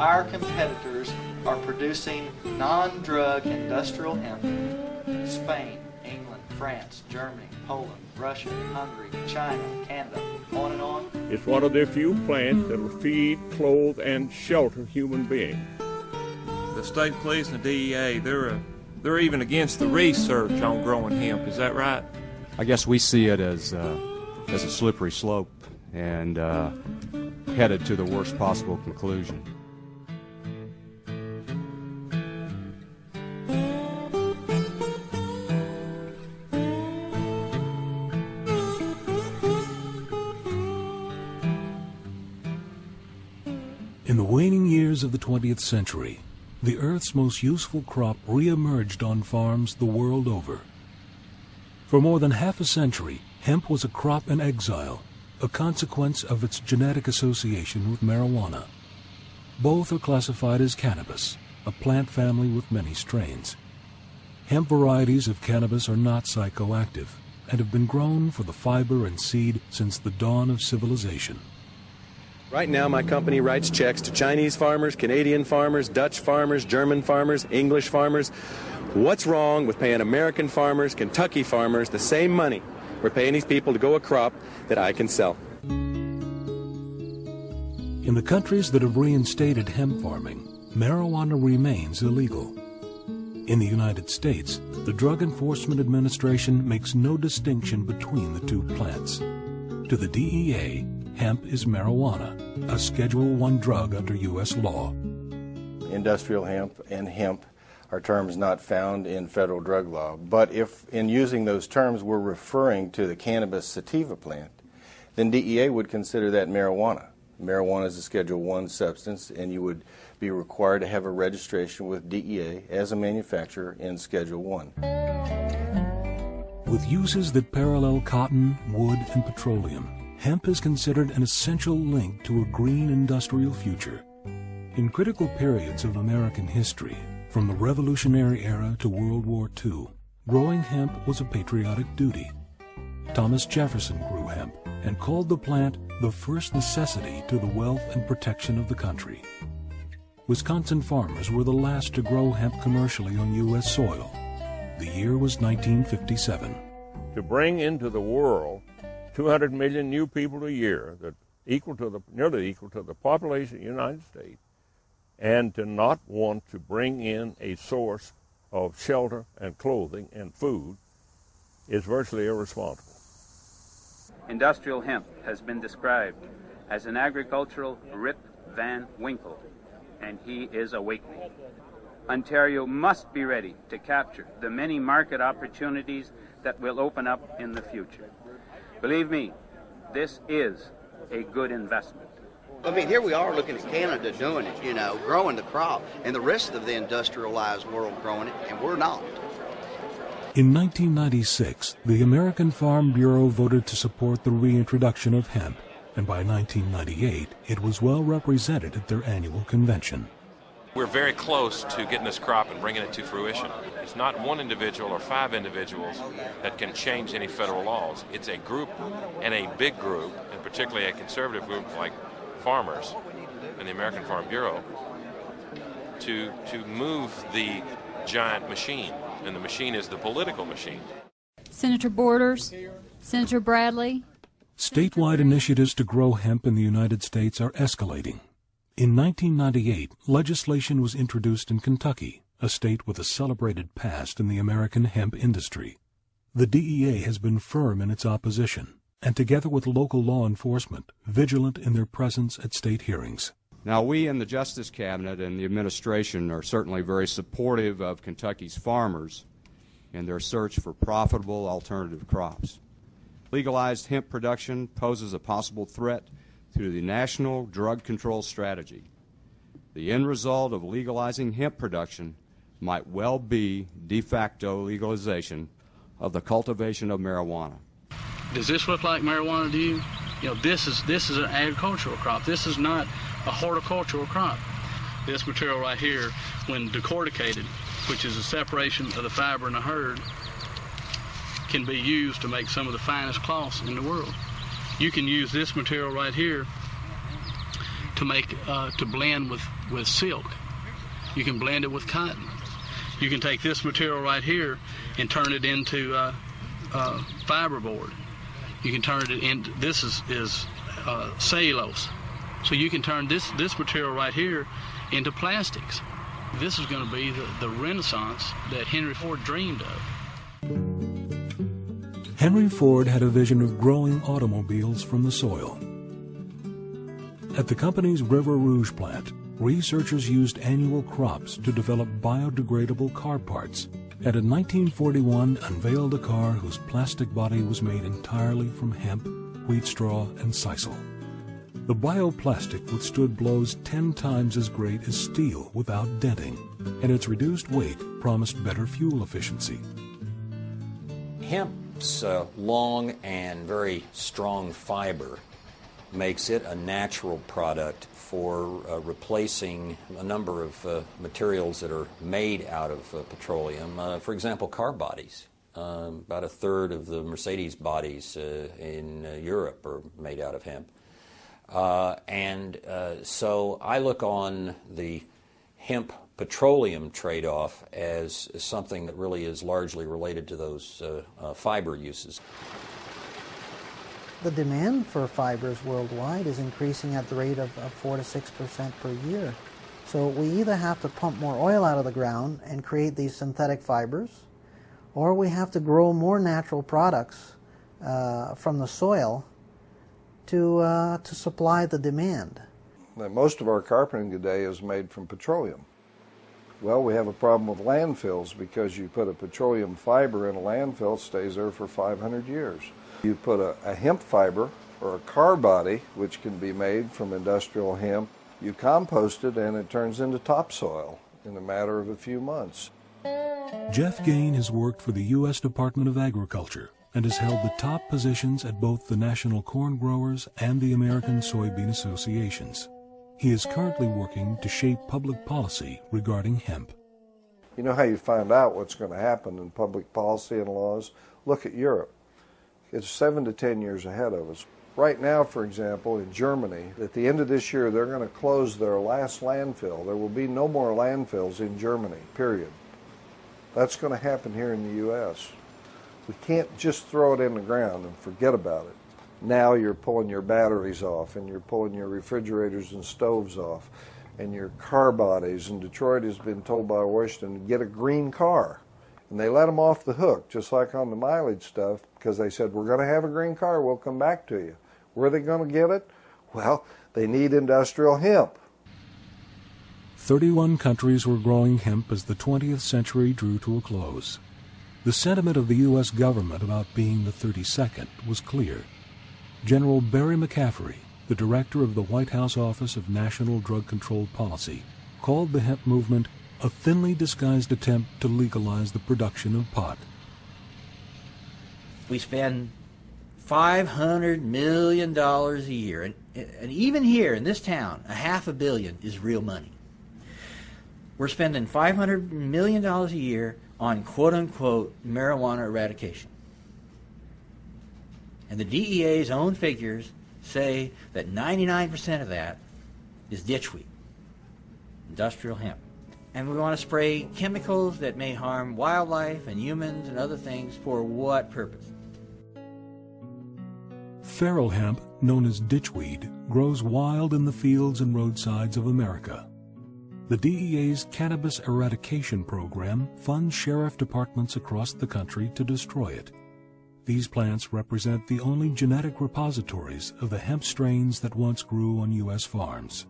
our competitors are producing non-drug industrial hemp. Spain, England, France, Germany, Poland, Russia, Hungary, China, Canada, on and on. It's one of the few plants that will feed, clothe, and shelter human beings. The state police and the DEA, they're even against the research on growing hemp. Is that right? I guess we see it as a slippery slope and headed to the worst possible conclusion. In the waning years of the 20th century, the Earth's most useful crop re-emerged on farms the world over. For more than half a century, hemp was a crop in exile, a consequence of its genetic association with marijuana. Both are classified as cannabis, a plant family with many strains. Hemp varieties of cannabis are not psychoactive and have been grown for the fiber and seed since the dawn of civilization. Right now, my company writes checks to Chinese farmers, Canadian farmers, Dutch farmers, German farmers, English farmers. What's wrong with paying American farmers, Kentucky farmers the same money we're paying these people to grow a crop that I can sell? In the countries that have reinstated hemp farming, marijuana remains illegal. In the United States, the Drug Enforcement Administration makes no distinction between the two plants. To the DEA, hemp is marijuana, a Schedule I drug under U.S. law. Industrial hemp and hemp are terms not found in federal drug law. But if in using those terms we're referring to the cannabis sativa plant, then DEA would consider that marijuana. Marijuana is a Schedule I substance, and you would be required to have a registration with DEA as a manufacturer in Schedule I. With uses that parallel cotton, wood, and petroleum, hemp is considered an essential link to a green industrial future. In critical periods of American history, from the Revolutionary era to World War II, growing hemp was a patriotic duty. Thomas Jefferson grew hemp and called the plant the first necessity to the wealth and protection of the country. Wisconsin farmers were the last to grow hemp commercially on U.S. soil. The year was 1957. To bring into the world 200 million new people a year, that nearly equal to the population of the United States, and to not want to bring in a source of shelter and clothing and food is virtually irresponsible. Industrial hemp has been described as an agricultural Rip Van Winkle, and he is awakening. Ontario must be ready to capture the many market opportunities that will open up in the future. Believe me, this is a good investment. I mean, here we are looking at Canada doing it, growing the crop, and the rest of the industrialized world growing it, and we're not. In 1996, the American Farm Bureau voted to support the reintroduction of hemp, and by 1998, it was well represented at their annual convention. We're very close to getting this crop and bringing it to fruition. It's not one individual or 5 individuals that can change any federal laws. It's a group, and a big group, and particularly a conservative group like farmers and the American Farm Bureau, to move the giant machine, and the machine is the political machine. Senator Borders, Senator Bradley. Statewide initiatives to grow hemp in the United States are escalating. In 1998, legislation was introduced in Kentucky, a state with a celebrated past in the American hemp industry. The DEA has been firm in its opposition, and together with local law enforcement, vigilant in their presence at state hearings. Now, we in the Justice Cabinet and the administration are certainly very supportive of Kentucky's farmers in their search for profitable alternative crops. Legalized hemp production poses a possible threat to the national drug control strategy. The end result of legalizing hemp production might well be de facto legalization of the cultivation of marijuana. Does this look like marijuana to you? This is an agricultural crop. This is not a horticultural crop. This material right here, when decorticated, which is a separation of the fiber in the herd, can be used to make some of the finest cloths in the world. You can use this material right here to blend with silk. You can blend it with cotton. You can take this material right here and turn it into fiberboard. You can turn it into, this is cellulose. So you can turn this material right here into plastics. This is going to be the renaissance that Henry Ford dreamed of. Henry Ford had a vision of growing automobiles from the soil. At the company's River Rouge plant, researchers used annual crops to develop biodegradable car parts, and in 1941 unveiled a car whose plastic body was made entirely from hemp, wheat straw, and sisal. The bioplastic withstood blows 10 times as great as steel without denting, and its reduced weight promised better fuel efficiency. Hemp's long and very strong fiber makes it a natural product for replacing a number of materials that are made out of petroleum. For example, car bodies. About a third of the Mercedes bodies in Europe are made out of hemp. So I look on the hemp petroleum trade-off as something that really is largely related to those fiber uses. The demand for fibers worldwide is increasing at the rate of 4 to 6% per year. So we either have to pump more oil out of the ground and create these synthetic fibers, or we have to grow more natural products from the soil to supply the demand. Most of our carpeting today is made from petroleum. Well, we have a problem with landfills because you put a petroleum fiber in a landfill, it stays there for 500 years. You put a hemp fiber or a car body, which can be made from industrial hemp, you compost it and it turns into topsoil in a matter of a few months. Jeff Gain has worked for the U.S. Department of Agriculture and has held the top positions at both the National Corn Growers and the American Soybean Associations. He is currently working to shape public policy regarding hemp. You know how you find out what's going to happen in public policy and laws? Look at Europe. It's 7 to 10 years ahead of us. Right now, for example, in Germany, at the end of this year, they're going to close their last landfill. There will be no more landfills in Germany, period. That's going to happen here in the U.S. We can't just throw it in the ground and forget about it. Now you're pulling your batteries off, and you're pulling your refrigerators and stoves off, and your car bodies. And Detroit has been told by Washington to get a green car. And they let them off the hook, just like on the mileage stuff, because they said, we're going to have a green car, we'll come back to you. Where are they going to get it? Well, they need industrial hemp. 31 countries were growing hemp as the 20th century drew to a close. The sentiment of the U.S. government about being the 32nd was clear. General Barry McCaffrey, the director of the White House Office of National Drug Control Policy, called the hemp movement a thinly disguised attempt to legalize the production of pot. We spend $500 million a year, and even here in this town, $500 million is real money. We're spending $500 million a year on quote-unquote marijuana eradication. And the DEA's own figures say that 99% of that is ditchweed, industrial hemp. And we want to spray chemicals that may harm wildlife and humans and other things for what purpose? Feral hemp, known as ditchweed, grows wild in the fields and roadsides of America. The DEA's Cannabis Eradication Program funds sheriff departments across the country to destroy it. These plants represent the only genetic repositories of the hemp strains that once grew on U.S. farms.